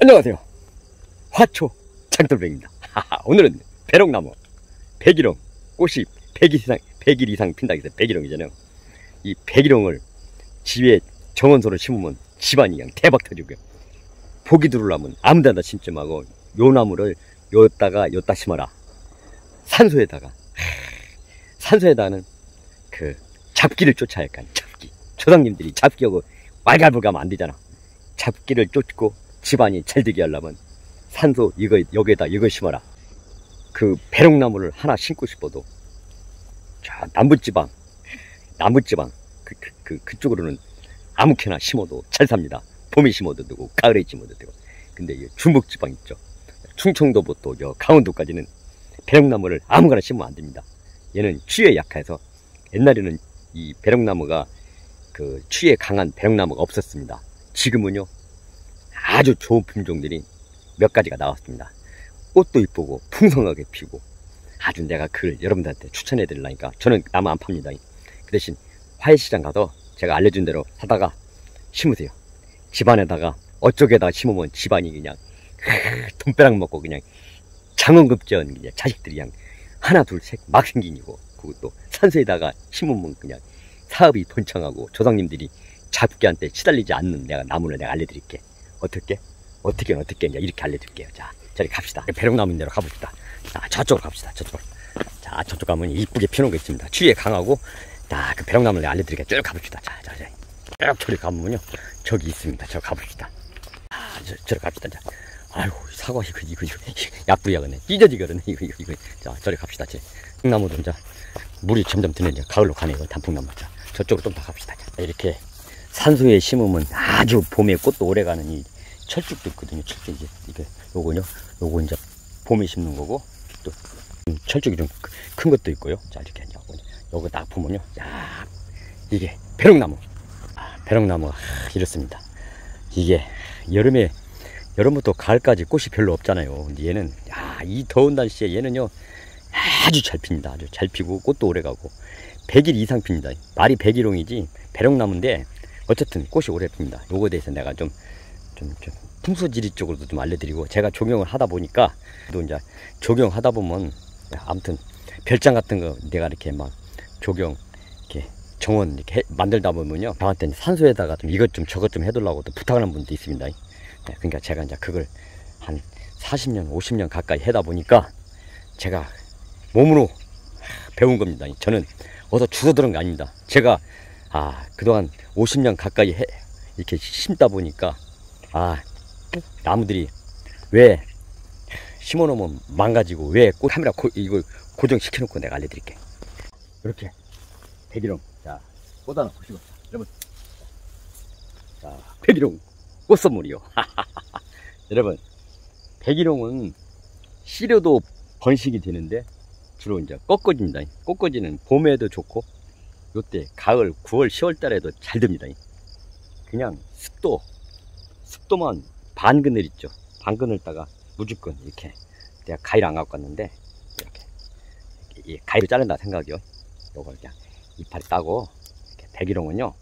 안녕하세요. 화초 장돌뱅입니다. 오늘은 배롱나무, 백일홍, 꽃이 100일 이상 핀다고 해서 백일홍이잖아요. 이 백일홍을 집에 정원소로 심으면 집안이 그냥 대박 터지고요. 보기 들으려면 아무 데나 심지 말고 요 나무를 요따 심어라. 산소에다가는 그 잡기를 쫓아야 할까. 잡기. 조상님들이 잡기하고 왈가불가하면 안 되잖아. 잡기를 쫓고 집안이 잘 되게 하려면 산소 여기에다 이거 심어라. 그 배롱나무를 하나 심고 싶어도 저 남부지방 그쪽으로는 아무렇게나 심어도 잘 삽니다. 봄에 심어도 되고 가을에 심어도 되고. 근데 이 중북지방 있죠. 충청도부터 강원도까지는 배롱나무를 아무거나 심으면 안 됩니다. 얘는 추위에 약해서 옛날에는 이 배롱나무가 그 추위에 강한 배롱나무가 없었습니다. 지금은요 아주 좋은 품종들이 몇 가지가 나왔습니다. 꽃도 이쁘고 풍성하게 피고 아주 내가 그걸 여러분들한테 추천해 드리려니까 저는 나무 안 팝니다. 그 대신 화훼시장 가서 제가 알려준 대로 사다가 심으세요. 집안에다가 어쪽에다가 심으면 집안이 그냥 돈벼락 먹고 그냥 장원급제한 자식들이 그냥 하나 둘 셋 막 생기고, 그것도 산소에다가 심으면 그냥 사업이 번창하고 조상님들이 잡기한테 시달리지 않는 나무를 내가 알려드릴게. 어떻게 이제 이렇게 알려드릴게요. 자, 저리 갑시다. 배롱나무 데로 가봅시다. 자, 저쪽으로 갑시다. 자, 저쪽 가면 이쁘게 피우는 거 있습니다. 추위에 강하고, 자, 그 배롱나무를 내가 알려드릴게요. 쭉 가봅시다. 자, 쭉 저리 가면요, 저기 있습니다. 저 가봅시다. 자, 저리 갑시다. 자, 아이고, 사과 이거 약불이야겠네. 찢어지거든요. 이거. 자, 저리 갑시다. 나무도 이제 물이 점점 드는 이제 가을로 가네요. 단풍나무. 자, 저쪽으로 좀 더 갑시다. 자, 이렇게 산소에 심으면 아주 봄에 꽃도 오래 가는 이 철쭉도 있거든요. 철쭉 이게 요거 이제 봄에 심는 거고, 또 철쭉이 좀 큰 것도 있고요. 자, 이렇게 요거 딱 보면요, 야, 이게 배롱나무. 배롱나무가 이렇습니다. 이게 여름부터 가을까지 꽃이 별로 없잖아요. 근데 얘는 이 더운 날씨에 얘는요 아주 잘 핍니다. 아주 잘 피고 꽃도 오래 가고 100일 이상 핍니다. 말이 백일홍이지 배롱나무인데 어쨌든 꽃이 오래 핍니다. 요거에 대해서 내가 좀 풍수지리 쪽으로도 좀 알려드리고, 제가 적용을 하다 보니까 또 이제 적용하다 보면 아무튼 별장 같은 거 내가 이렇게 막 이렇게 정원 이렇게 만들다 보면요, 저한테 산소에다가 좀 이것 좀 저것 좀 해달라고 또 부탁하는 분도 있습니다. 그러니까 제가 이제 그걸 한 40년 50년 가까이 하다 보니까 제가 몸으로 배운 겁니다. 저는 어디서 주워 들은 거 아닙니다. 제가 그동안 50년 가까이 이렇게 심다 보니까 나무들이 왜 심어놓으면 망가지고 왜 꽃 카메라 이걸 고정시켜 놓고 내가 알려드릴게. 이렇게 백일홍, 자, 꽃 하나 보시고, 여러분, 자, 백일홍 꽃 선물이요. 여러분, 백일홍은 씨려도 번식이 되는데 주로 이제 꽃꽂이입니다. 꽃꽂이는 봄에도 좋고 요때 가을 9월 10월 달에도 잘 됩니다. 그냥 습도만 반그늘 있죠. 반그늘다가 무조건 이렇게, 내가 가위를 안 갖고 왔는데 이렇게 가위로 자른다 생각이요. 요걸 그냥 이파리 따고, 이렇게 백일홍은요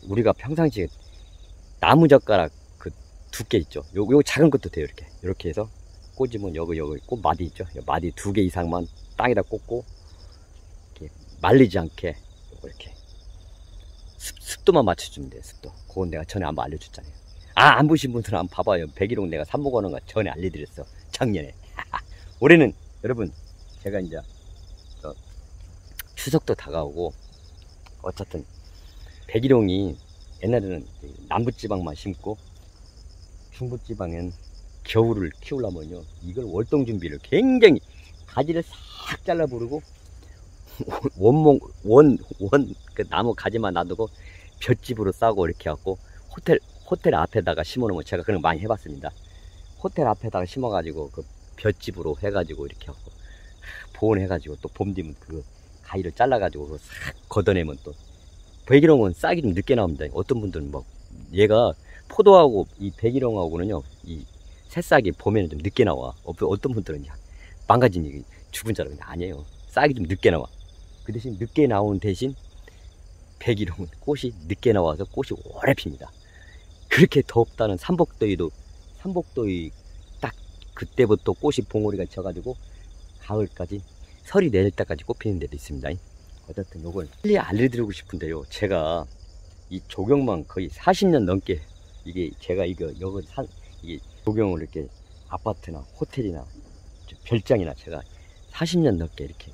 우리가 평상시에 나무젓가락 그 두께 있죠. 요거 작은 것도 돼요. 이렇게 해서 꽂으면 여기 꽃 마디 있죠. 마디 2개 이상만 땅에다 꽂고 이렇게 말리지 않게 이렇게 습도만 맞춰주면 돼요. 습도. 그건 내가 전에 한번 알려줬잖아요. 안 보신 분들은 한번 봐봐요. 백일홍 내가 삽목하는 거 전에 알려드렸어. 작년에. 올해는 여러분, 제가 이제 추석도 다가오고, 어쨌든 백일홍이 옛날에는 남부지방만 심고 중부지방엔 겨울을 키우려면요 이걸 월동 준비를 굉장히 가지를 싹 잘라 부르고 그 나무 가지만 놔두고 볏짚으로 싸고 이렇게 갖고 호텔 앞에다가 심어놓으면, 제가 그런 거 많이 해봤습니다. 호텔 앞에다가 심어가지고 그 볏짚으로 해가지고 이렇게 갖고 보온해가지고 또 봄 되면 그 가위를 잘라가지고 그거 싹 걷어내면 또 백일홍은 싹이 좀 늦게 나옵니다. 어떤 분들은 얘가 포도하고 이 백일홍하고는요 이 새싹이 봄에는 좀 늦게 나와. 어떤 분들은 망가진 얘기 죽은 줄 알았는데 아니에요. 싹이 좀 늦게 나와. 그 대신 늦게 나오는 대신 백일홍은 꽃이 늦게 나와서 꽃이 오래 핍니다. 그렇게 덥다는 삼복더위도 삼복도의 딱 그때부터 꽃이 봉오리가 져가지고 가을까지 설이 내릴 때까지 꽃피는 데도 있습니다. 어쨌든 요걸 빨리 알려드리고 싶은데요. 제가 이 조경만 거의 40년 넘게 이게 제가 이게 조경을 이렇게 아파트나 호텔이나 별장이나 제가 40년 넘게 이렇게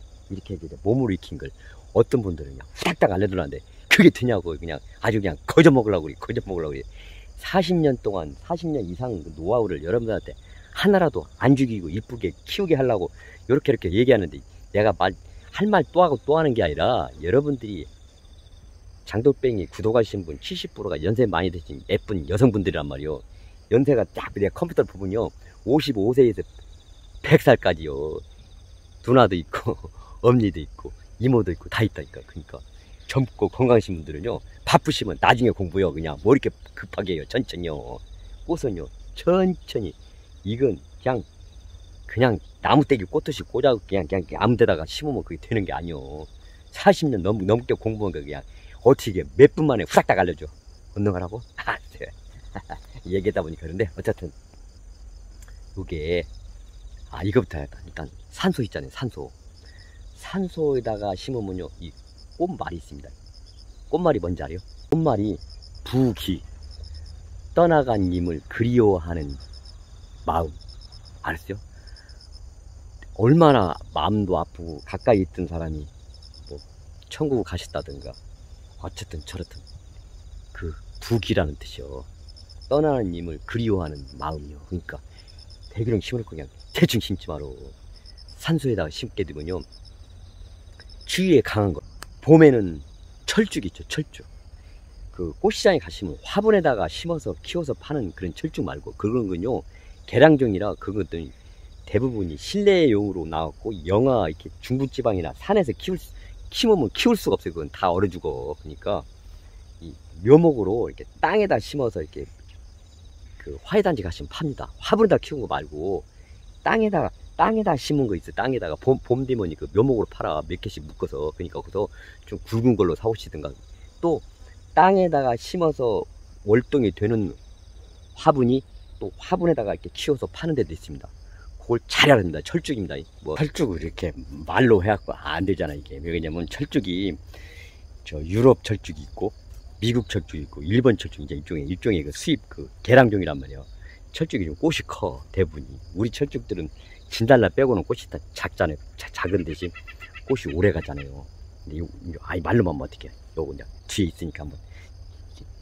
몸으로 익힌 걸 어떤 분들은 그냥 후닥닥 알려드렸는데 그게 되냐고 그냥 아주 그냥 거저 먹으려고 그래. 40년 동안 40년 이상 그 노하우를 여러분들한테 하나라도 안 죽이고 이쁘게 키우게 하려고 이렇게 얘기하는데 내가 할 말 또 하고 또 하는 게 아니라 여러분들이 장돌뱅이 구독하신 분 70%가 연세 많이 드신 예쁜 여성분들이란 말이요. 연세가 딱 내가 컴퓨터를 보면요 55세에서 100살까지요 누나도 있고 엄니도 있고 이모도 있고 다 있다니까. 그러니까 젊고 건강하신 분들은요 바쁘시면 나중에 공부요 그냥 뭐 이렇게 급하게 해요. 천천히요. 꽃은요 천천히 이건 그냥 나무떼기 꽂듯이 꽂아 그냥 아무 데다가 심으면 그게 되는 게 아니요. 40년 넘게 공부한 거 그냥 어떻게 몇 분 만에 후닥닥 알려줘. 운동하라고? 얘기하다 보니까 그런데 어쨌든 이게 이거부터 일단 산소 있잖아요. 산소에다가 심으면요 이 꽃말이 있습니다. 꽃말이 뭔지 알아요? 꽃말이 부기 떠나간 님을 그리워하는 마음 알았어요? 얼마나 마음도 아프고 가까이 있던 사람이 뭐 천국 가셨다든가 어쨌든 저렇든 그 부기라는 뜻이요. 떠나는 님을 그리워하는 마음이요. 그러니까 대기령 심을 거 그냥 대충 심지 마로. 산소에다가 심게 되면요 추위에 강한 거. 봄에는 철쭉 있죠. 철쭉. 그 꽃시장에 가시면 화분에다가 심어서 키워서 파는 그런 철쭉 말고 그런 건요 계량종이라 그것들이 대부분이 실내용으로 나왔고 영하 이렇게 중부지방이나 산에서 심으면 키울 수가 없어요. 그건 다 얼어 죽어. 그러니까 이 묘목으로 이렇게 땅에다 심어서 이렇게 그 화훼단지 가시면 팝니다. 화분에다 키운 거 말고 땅에다 심은 거 있어. 땅에다가 봄 되면 그 묘목으로 팔아. 몇 개씩 묶어서. 그러니까 거기서 좀 굵은 걸로 사오시든가. 또 땅에다가 심어서 월동이 되는 화분이 또 화분에다가 이렇게 키워서 파는 데도 있습니다. 그걸 잘 알아야 됩니다. 철쭉입니다. 뭐 철쭉을 이렇게 말로 해갖고 안 되잖아. 이게 왜냐면 철쭉이 저 유럽 철쭉이 있고 미국 철쭉이 있고 일본 철쭉 이제 일종의 그 수입 그 계량종이란 말이에요. 철쭉이 좀 꽃이 커 대부분이. 우리 철쭉들은 진달래 빼고는 꽃이 다 작잖아요. 작은 대신 꽃이 오래 가잖아요. 근데 말로만 하면 어떡해. 요거 그냥 뒤에 있으니까 한번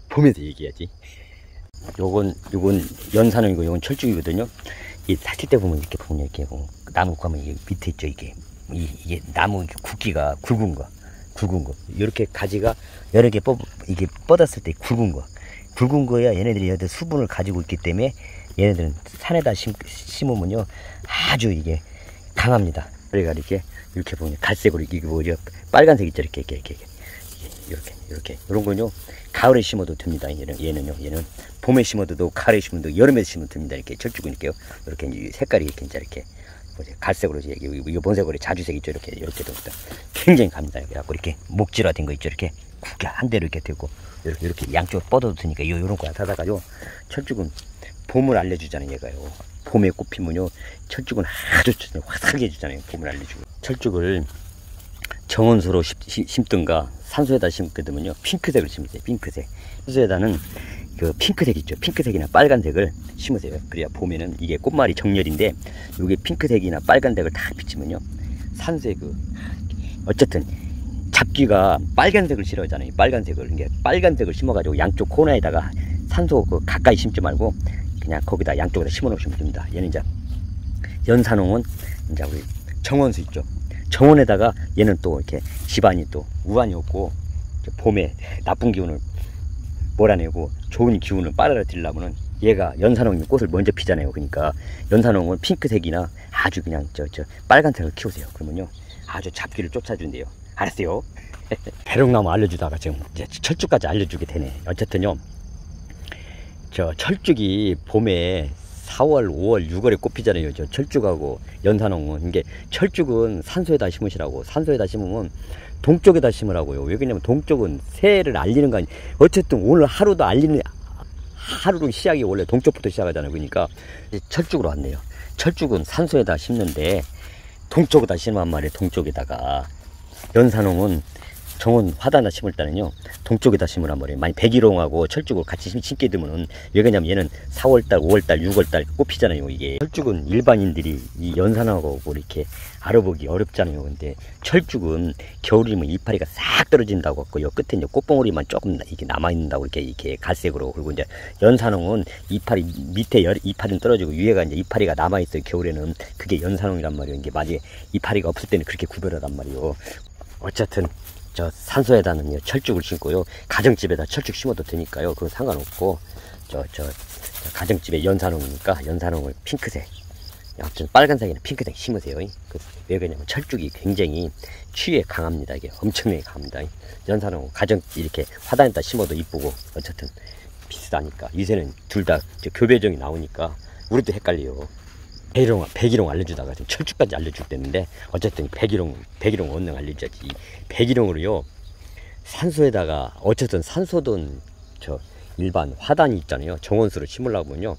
보면서 얘기해야지. 요건 연산형이고 요건 철쭉이거든요. 이 살칠 때 보면 이렇게 나무 가면 밑에 있죠. 이게 나무 굵기가 굵은 거 이렇게 가지가 여러 개 이게 뻗었을 때 굵은 거야. 얘네들이 여기 수분을 가지고 있기 때문에 얘네들은 산에다 심으면요 아주 이게 강합니다. 그래가 이렇게 보면 갈색으로 이게 뭐죠? 빨간색 있죠. 이렇게 이런 건요 가을에 심어도 됩니다. 얘는 봄에 심어도 되고 가을에 심어도 되고 여름에 심어도 됩니다. 이렇게 철쭉은 이렇게 색깔이 이렇게 갈색으로 이거 본색으로 자주색 있죠. 이렇게 굉장히 갑니다. 그래갖고 이렇게 목질화된 거 있죠. 이렇게 굵게 한 대로 이렇게 되고 이렇게 양쪽으로 뻗어도 되니까 요런 거 사다가요. 철쭉은 봄을 알려주잖아요. 얘가요. 봄에 꽃피면요 철쭉은 아주 화사하게 해주잖아요. 봄을 알려주고. 철쭉을 정원수로 심든가 산소에다 심게 되면요 핑크색을 심으세요. 핑크색. 산소에다는 그 핑크색 있죠. 핑크색이나 빨간색을 심으세요. 그래야 봄에는 이게 꽃말이 정렬인데 이게 핑크색이나 빨간색을 다 비치면요 산소에 어쨌든 잡귀가 빨간색을 싫어하잖아요. 빨간색을 심어가지고 양쪽 코너에다가 산소 가까이 심지 말고 그냥 거기다 양쪽에다 심어 놓으시면 됩니다. 얘는 이제 연산홍은 이제 우리 정원수 있죠. 정원에다가 얘는 또 이렇게 집안이 또 우환이 없고 봄에 나쁜 기운을 몰아내고 좋은 기운을 빨아들이려면은 얘가 연산홍이 꽃을 먼저 피잖아요. 그러니까 연산홍은 핑크색이나 아주 그냥 빨간색을 키우세요. 그러면요 아주 잡귀를 쫓아준대요. 알았어요? 배롱나무 알려주다가 지금 이제 철쭉까지 알려주게 되네. 어쨌든요 철쭉이 봄에 4월, 5월, 6월에 꽃피잖아요. 철쭉하고 연산홍은. 이게 철쭉은 산소에다 심으시라고. 산소에다 심으면 동쪽에다 심으라고요. 왜냐면 동쪽은 새해를 알리는 거 아니. 어쨌든 오늘 하루도 하루는 시작이 원래 동쪽부터 시작하잖아요. 그러니까 이제 철쭉으로 왔네요. 철쭉은 산소에다 심는데 동쪽에다 심으란 말이에요. 동쪽에다가. 연산홍은 정원 화단에다 심을 때는요 동쪽에다 심으란 말이에요. 만약 백일홍하고 철쭉을 같이 심게 되면은 왜 그러냐면 얘는 4월달 5월달 6월달 꽃피잖아요. 이게 철쭉은 일반인들이 이 연산홍하고 이렇게 알아보기 어렵잖아요. 근데 철쭉은 겨울이면 이파리가 싹 떨어진다고 했고 요 끝에 이제 꽃봉오리만 조금 이렇게 남아있는다고 이렇게 갈색으로. 그리고 이제 연산홍은 이파리 밑에 이파리는 떨어지고 위에가 이제 이파리가 남아있어요. 겨울에는. 그게 연산홍이란 말이에요. 이게 만약에 이파리가 없을 때는 그렇게 구별하란 말이에요. 어쨌든 저 산소에다는 철쭉을 심고요. 가정집에다 철쭉 심어도 되니까요. 그건 상관없고 저 가정집에 연산홍이니까 연산홍을 핑크색, 아무튼 빨간색이나 핑크색 심으세요. 왜 그러냐면 철쭉이 굉장히 추위에 강합니다. 이게 엄청나게 강합니다. 연산홍 가정 이렇게 화단에다 심어도 이쁘고 어쨌든 비슷하니까 요새는 둘 다 교배종이 나오니까 우리도 헷갈려요. 백일홍 알려주다가 지금 철쭉까지 알려줄 때는데 어쨌든 백일홍 언능 알려줘야지. 백일홍으로요 산소에다가 어쨌든 산소든 저 일반 화단이 있잖아요. 정원수로 심으려고 하면요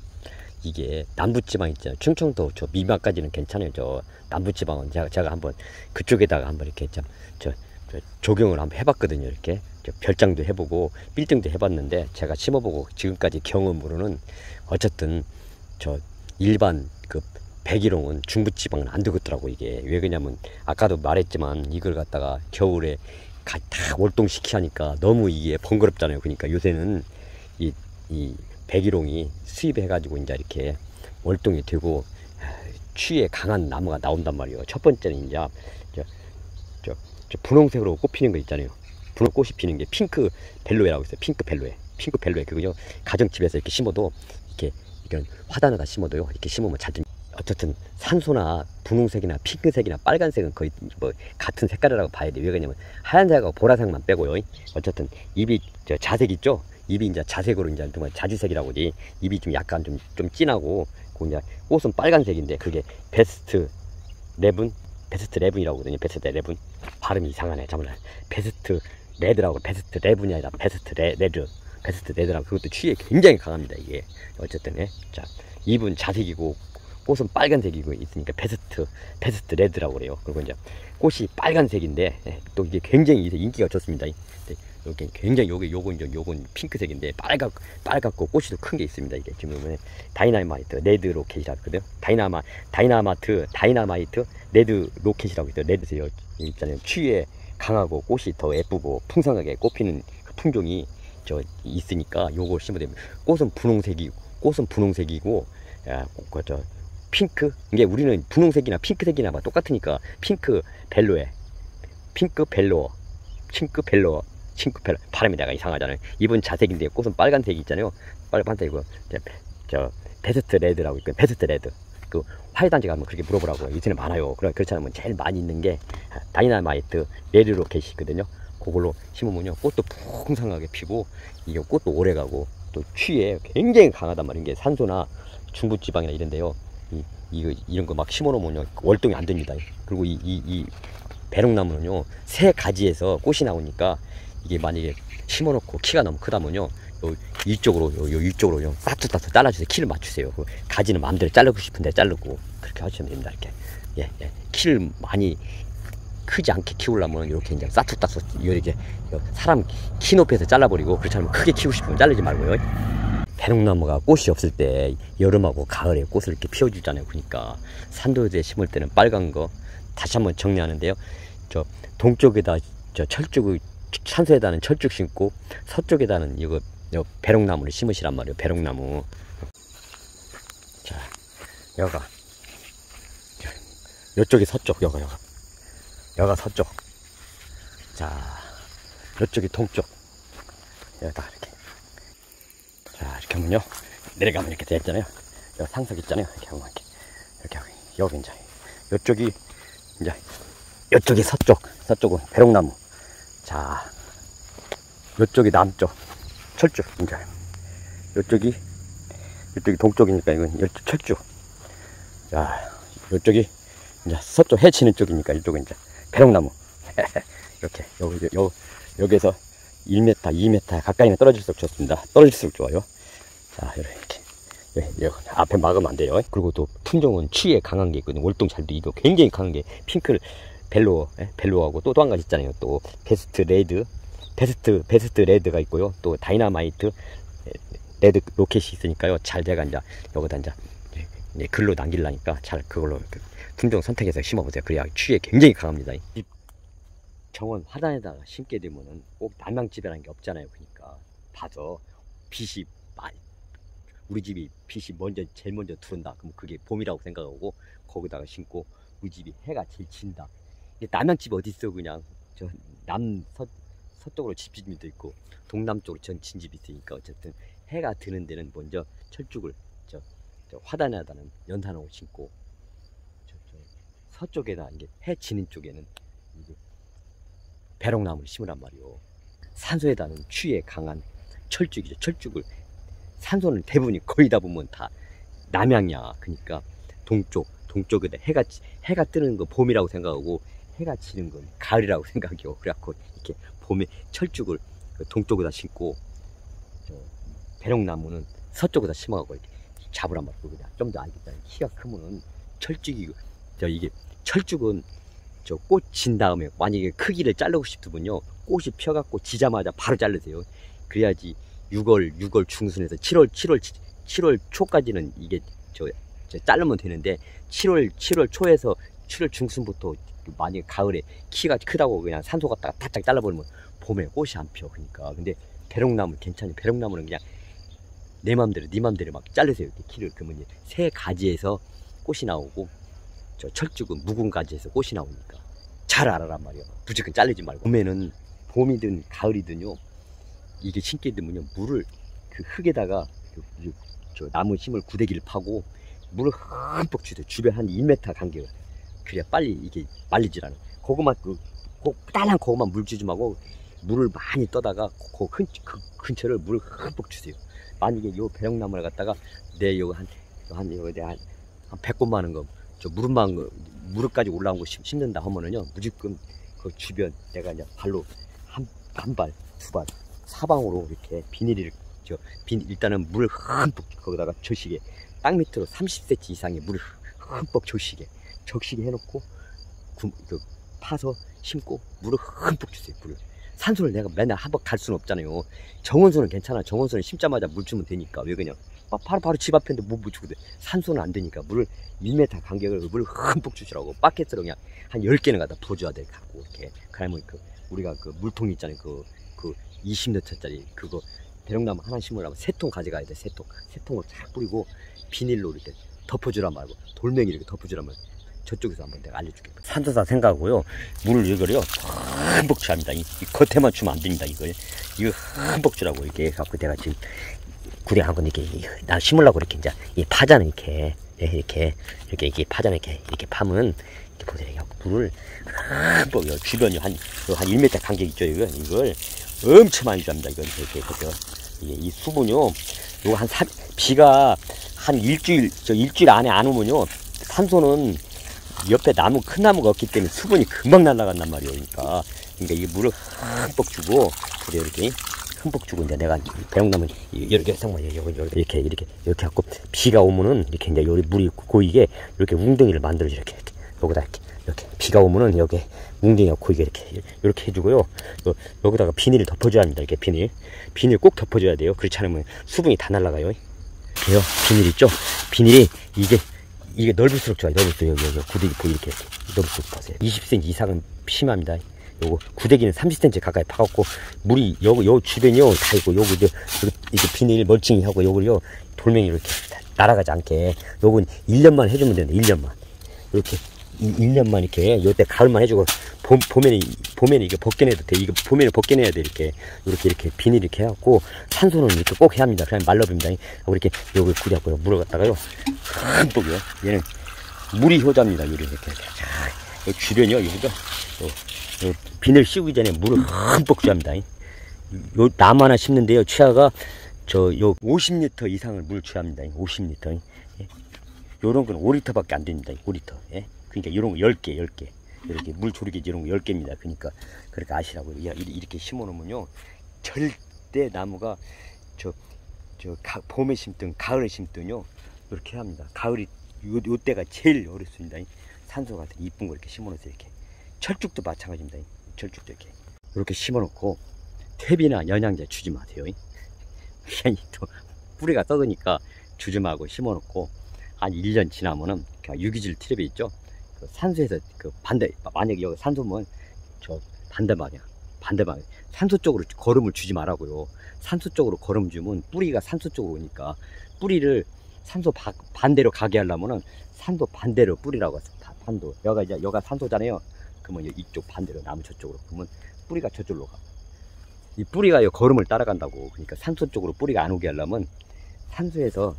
이게 남부지방 있잖아요. 충청도 저 미만까지는 괜찮아요. 저 남부지방은 제가 한번 그쪽에다가 한번 이렇게 저 조경을 한번 해봤거든요. 이렇게 별장도 해보고 빌딩도 해봤는데 제가 심어보고 지금까지 경험으로는 어쨌든 저 일반 그 백일홍은 중부지방은 안 되겠더라고. 이게 왜 그러냐면 아까도 말했지만 이걸 갖다가 겨울에 다 월동시키 하니까 너무 이게 번거롭잖아요. 그러니까 요새는 이 백일홍이 수입해 가지고 이제 이렇게 월동이 되고 추위에 강한 나무가 나온단 말이에요. 첫 번째는 이제 저 분홍색으로 꽃 피는 거 있잖아요. 분홍 꽃이 피는 게 핑크 벨로에라고 있어요. 핑크 벨로에 그거요 가정집에서 이렇게 심어도 이런 화단에다 심어도요 이렇게 심으면 잘 됩니다. 어쨌든 산소나 분홍색이나 핑크색이나 빨간색은 거의 뭐 같은 색깔이라고 봐야 돼요. 왜 그러냐면 하얀색하고 보라색만 빼고요. 어쨌든 입이 자색 있죠? 입이 이제 자색으로 이제 정말 자주색이라고 하지. 입이 좀 약간 좀 진하고 그 이제 꽃은 빨간색인데 그게 베스트 레븐이라고 하거든요. 베스트 레븐. 발음이 이상하네. 잠깐만. 베스트 레드라고 베스트 레븐이 아니라 베스트 레드라고 그것도 추위에 굉장히 강합니다. 이게 어쨌든 자 입은 자색이고 꽃은 빨간색이고 있으니까 베스트 레드라고 그래요. 그리고 이제 꽃이 빨간색인데 또 이게 굉장히 인기가 좋습니다. 이게 굉장히 요건 핑크색인데 빨갛고 꽃이 더 큰 게 있습니다. 이게 지금 다이나마이트 레드 로켓이라고 하거든요. 다이나마이트 레드 로켓이라고 있어요. 레드세요. 있잖아요. 추위에 강하고 꽃이 더 예쁘고 풍성하게 꽃피는 그 품종이 있으니까 요거 심으면 됩니다. 꽃은 분홍색이고 핑크 이게 우리는 분홍색이나 핑크색이나 똑같으니까 핑크 벨로 발음이 내가 이상하잖아요. 입은 자색인데 꽃은 빨간색이 있잖아요. 빨간색이고 베스트 레드라고 있고 베스트 레드 그 화훼단지 가면 그렇게 물어보라고 요새는 많아요. 그렇지 않으면 제일 많이 있는 게 다이나마이트 레드 로켓이 있거든요. 그걸로 심으면요 꽃도 풍성하게 피고 이게 꽃도 오래가고 또 추위에 굉장히 강하단 말이에요. 이게 산소나 중부지방이나 이런데요 이런 거 막 심어놓으면요 월동이 안 됩니다. 그리고 이 배롱나무는요 새 가지에서 꽃이 나오니까 이게 만약에 심어놓고 키가 너무 크다면요 이쪽으로 싹둑 잘라주세요. 키를 맞추세요. 그 가지는 마음대로 자르고 싶은데 자르고 그렇게 하시면 됩니다. 이렇게 키를 많이 크지 않게 키우려면 이렇게 이제 싹둑 이렇게 사람 키 높이에서 잘라버리고 그렇지 않으면 크게 키우고 싶으면 자르지 말고요. 배롱나무가 꽃이 없을 때 여름하고 가을에 꽃을 이렇게 피워주잖아요. 그러니까 산도에 심을 때는 빨간 거 다시 한번 정리하는데요. 동쪽에다 산소에다는 철쭉 심고 서쪽에다는 이거 배롱나무를 심으시란 말이에요. 배롱나무. 자, 요쪽이 서쪽, 여가 서쪽. 자, 요쪽이 동쪽. 여기다 이렇게. 자, 이렇게 하면요. 내려가면 이렇게 되어 있잖아요. 여기 상석 있잖아요. 이렇게 하면 이렇게 하고. 여기 이제. 요쪽이 서쪽은 배롱나무. 자, 요쪽이 남쪽. 철쭉. 이제. 요쪽이 동쪽이니까 이건 철쭉. 자, 요쪽이 이제 서쪽 해치는 쪽이니까 이쪽은 이제 배롱나무. 이렇게. 여기에서 1m, 2m 가까이는 떨어질수록 좋습니다. 떨어질수록 좋아요. 자, 이렇게. 앞에 막으면 안 돼요. 그리고 또 품종은 추위에 강한 게 있거든요. 월동 잘도 이거 굉장히 강한 게 핑크 벨로하고 또 한 가지 있잖아요. 또 베스트 레드가 있고요. 또 다이나마이트 레드 로켓이 있으니까요. 잘 제가 이제 여기다 이제 글로 남기려니까 잘 그걸로 품종 선택해서 심어보세요. 그래야 추위에 굉장히 강합니다. 정원 화단에다가 심게 되면은 꼭 남양집이라는 게 없잖아요. 그러니까 봐서 빛이 우리 집이 빛이 제일 먼저 들어온다. 그럼 그게 봄이라고 생각하고 거기다가 심고 우리 집이 해가 제일 진다. 남양집이 어디 있어? 그냥 저 서쪽으로 집집도 있고 동남쪽으로 전 진집이 있으니까 어쨌든 해가 드는 데는 먼저 철쭉을 저 화단에다는 연탄으로 심고 서쪽에다 이게 해 지는 쪽에는 이게 배롱나무를 심으란 말이요. 산소에다는 추위에 강한 철쭉이죠. 철쭉을 산소는 대부분이 거의 다 보면 다 남양이야. 그러니까 동쪽에다 해가 뜨는 거 봄이라고 생각하고 해가 지는 건 가을이라고 생각해요. 그래갖고 이렇게 봄에 철쭉을 동쪽에다 심고 배롱나무는 서쪽에다 심어갖고 이렇게 잡으란 말이에요. 좀 더 알겠다. 키가 크면은 철쭉이 이게 철쭉은 꽃 진 다음에 만약에 크기를 자르고 싶으면요 꽃이 펴갖고 지자마자 바로 자르세요. 그래야지 6월 중순에서 7월 초까지는 이게 자르면 되는데 7월 초에서 7월 중순부터 만약에 가을에 키가 크다고 그냥 산소 갖다가 바짝 잘라버리면 봄에 꽃이 안 펴. 그러니까 근데 배롱나무 괜찮아요. 배롱나무는 그냥 네 맘대로 막 자르세요. 이렇게 키를. 그러면 새 가지에서 꽃이 나오고 저 철쭉은 묵은 가지에서 꽃이 나오니까 잘 알아란 말이야. 무조건 자르지 말고. 봄이든 가을이든요 이게 심게 되면요 물을 그 흙에다가 저 나무 심을 구데기를 파고 물을 흠뻑 주세요. 주변 한 1m 간격을. 그래야 빨리 이게 말리질 않아. 딸랑 그거만 물 주지 말고 물을 많이 떠다가 그 근처를 물을 흠뻑 주세요. 만약에 요 배롱나무를 갖다가 한 100꽃 많은 거 저 무릎까지 올라온 거 심는다 하면은요 무조건 그 주변 내가 이제 발로 한 발, 두 발 사방으로 이렇게 비닐을 일단은 물을 흠뻑 거기다가 저시게 땅 밑으로 30cm 이상의 물을 흠뻑 적시게 해놓고 파서 심고 물을 흠뻑 주세요. 물을 산소를 내가 맨날 한번 갈 수는 없잖아요. 정원소는 괜찮아. 정원소는 심자마자 물 주면 되니까. 왜 그냥 바로 집 앞인데 못 주고 산소는 안 되니까 물을 1m 간격을 물을 흠뻑 주시라고 바켓으로 그냥 한 10개는 갖다 부어줘야 돼. 갖고 이렇게 그러면 우리가 그 물통 있잖아요. 그 20리터짜리 그거 배롱나무 하나 심으려면 3통 가져가야 돼. 3통을 쫙 뿌리고 비닐로 이렇게 덮어주란 말고 돌멩이 이렇게 덮어주라면 저쪽에서 한번 내가 알려줄게. 산소사 생각하고요 물을 이거를요 흠뻑 주합니다. 이 겉에만 주면 안 됩니다. 이거 흠뻑 주라고 이렇게 해갖고 내가 지금 구대한 건 이렇게 나 심으려고 이렇게 이제 이 파자는 이렇게 파자는 이렇게 파면 이렇게 보세요. 물을 흠뻑 주변이 한 1m 간격 있죠. 이걸 엄청 많이 줍니다. 이건 이렇게 그죠. 이 수분요. 요거 비가 한 일주일 안에 안 오면요 산소는 옆에 큰 나무가 없기 때문에 수분이 금방 날아간단 말이에요. 그러니까 이 물을 흠뻑 주고 그래 이렇게 흠뻑 주고 이제 내가 배롱나무 이렇게 갖고 비가 오면은 이렇게 이제 여기 물이 고이게 이렇게 웅덩이를 만들어줘 이렇게 여기다 이렇게 비가 오면은 여기 웅덩이가 고이게 이렇게 해주고요. 여기다가 비닐을 덮어줘야 합니다. 이렇게 비닐 꼭 덮어줘야 돼요. 그렇지 않으면 수분이 다 날아가요. 그래요. 비닐 있죠. 비닐이 이게 넓을수록 좋아요. 넓을수록 여기 구데기 보이 이렇게 넓을수록 보세요. 20cm 이상은 심합니다. 요거 구데기는 30cm 가까이 파갖고 물이 요 주변이요 다 있고 이렇게 비닐 멀칭이 하고 요거요 돌멩이 이렇게 날아가지 않게 요건 1년만 해주면 된다. 1년만 이렇게 1년만 이렇게 요때 가을만 해주고 봄에는 이게 벗겨내도 돼. 이거 봄에는 벗겨내야 돼. 이렇게 비닐 이렇게 해갖고 산소는 이렇게 꼭 해야 합니다. 그냥 말러봅니다. 이렇게 여기 구리하고 물을 갖다가요 흠뻑이요. 얘는 물이 효자입니다. 이렇게 자, 주변이요 이거죠. 비닐 씌우기 전에 물을 흠뻑 줘합니다. 요 나무 하나 심는데요 취하가 요 50리터 이상을 물 취합니다. 50리터. 요런 건 5리터밖에 안 됩니다. 5리터. 예? 그러니까 요런 거 10개. 이렇게 물 조리개지 이런 거 10개입니다. 그러니까 그렇게 아시라고요. 이렇게 심어 놓으면요 절대 나무가 봄에 심든 가을에 심든요 이렇게 해야 합니다. 가을이 요 때가 제일 어렵습니다. 산소 같은 이쁜 거 이렇게 심어놓으세요. 이렇게 철쭉도 마찬가지입니다. 철쭉도 이렇게 심어놓고 퇴비나 영양제 주지 마세요. 괜히 또 뿌리가 썩으니까 주지 말고 심어놓고 한 1년 지나면은 유기질 트랩이 있죠. 그 산소에서 그 반대, 만약에 여기 산소면 저 반대 방향 산소 쪽으로 거름을 주지 말라고요. 산소 쪽으로 거름 주면 뿌리가 산소 쪽으로 오니까 뿌리를 산소 반대로 가게 하려면은 산소 반대로 뿌리라고 해서 반도 여가 산소잖아요. 그러면 이쪽 반대로 나무 저쪽으로 그러면 뿌리가 저쪽으로 가. 이 뿌리가 이 거름을 따라간다고. 그러니까 산소 쪽으로 뿌리가 안 오게 하려면 산소에서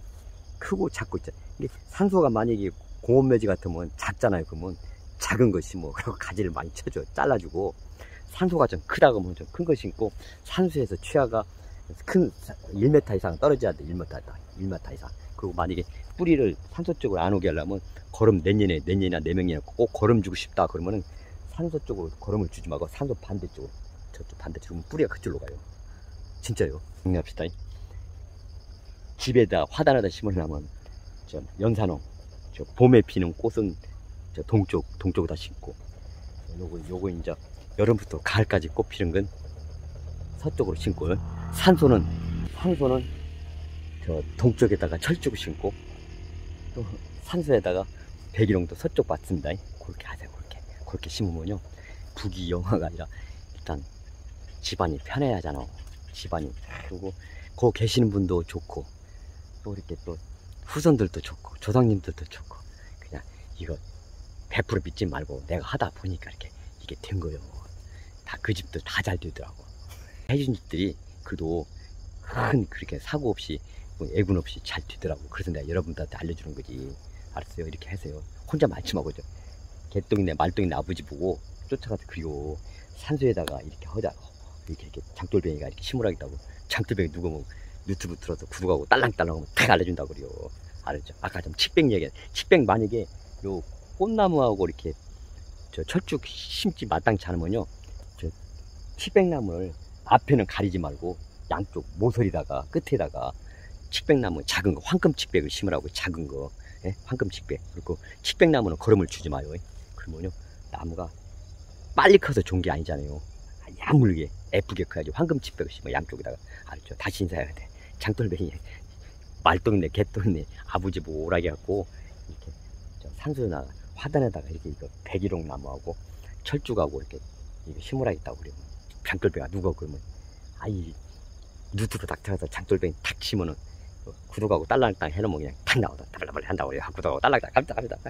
크고 작고 있잖아요. 이게 산소가 만약에 공원묘지 같으면 작잖아요. 그러면 작은 거 심어. 그리고 가지를 많이 쳐줘. 잘라주고 산소가 좀 크다 그러면 좀 큰 거 심고 산소에서 취하가 큰 1m 이상 떨어져야 돼. 1m 이상. 그리고 만약에 뿌리를 산소 쪽으로 안 오게 하려면 거름 내년이나 내명이나 꼭 거름 주고 싶다 그러면은 산소 쪽으로 거름을 주지 말고 산소 반대쪽으로 저쪽 반대쪽으로 뿌리가 그쪽으로 가요. 진짜요. 정리합시다. 집에다 화단에다 심으려면 저 연산홍, 저 봄에 피는 꽃은 저 동쪽에다 심고 요거 이제 여름부터 가을까지 꽃 피는 건 서쪽으로 심고 산소는 저 동쪽에다가 철쭉을 심고 또 산소에다가 백일홍도 서쪽 받습니다. 그렇게 하세요. 그렇게 심으면요 북이 영화가 아니라 일단 집안이 편해야 하잖아. 집안이. 그리고 거기 계시는 분도 좋고 또 이렇게 또 후손들도 좋고 조상님들도 좋고 그냥 이거 100% 믿지 말고 내가 하다 보니까 이게 된 거예요. 다 그 집들 다 잘 되더라고. 해준 집들이 그래도 큰 그렇게 사고 없이 애군 없이 잘 되더라고. 그래서 내가 여러분들한테 알려주는 거지. 알았어요. 이렇게 하세요. 혼자 많지 말고죠. 개똥이네 말똥이네 아버지 보고 쫓아가서 그리고 산소에다가 이렇게 하자. 이렇게 장돌뱅이가 이렇게 심으라겠다고. 장돌뱅이 누구 뭐 유튜브 틀어서 구독하고 딸랑딸랑하면 다 알려준다고 그래요. 알았죠? 아까 좀 칡백 얘기. 칡백 만약에 요 꽃나무하고 이렇게 저 철쭉 심지 마땅치 않으면요. 저 칡백나무를 앞에는 가리지 말고 양쪽 모서리다가 끝에다가 칡백나무 작은 거 황금 칡백을 심으라고. 작은 거. 예? 황금 칡백. 그리고 칡백나무는 거름을 주지 마요. 그러면요 나무가 빨리 커서 좋은 게 아니잖아요. 야물게 예쁘게 커야지. 황금 칡백을 심어 양쪽에다가. 알았죠? 다시 인사해야 돼. 장돌뱅이 말똥네 개똥네 아버지 보고 오라게 갖고 이렇게 산소나 화단에다가 이렇게 백일홍 나무하고 철쭉하고 이렇게 심으라겠다고 그래요. 장돌뱅이가 누가 그러면 아이 유튜브 딱 들어가서 장돌뱅이 탁 치면은 구독하고 딸랑딸랑 해놓으면 그냥 탁 나오다. 달라달라 한다고 그래요. 구독하고 딸랑딸랑 깜짝깜짝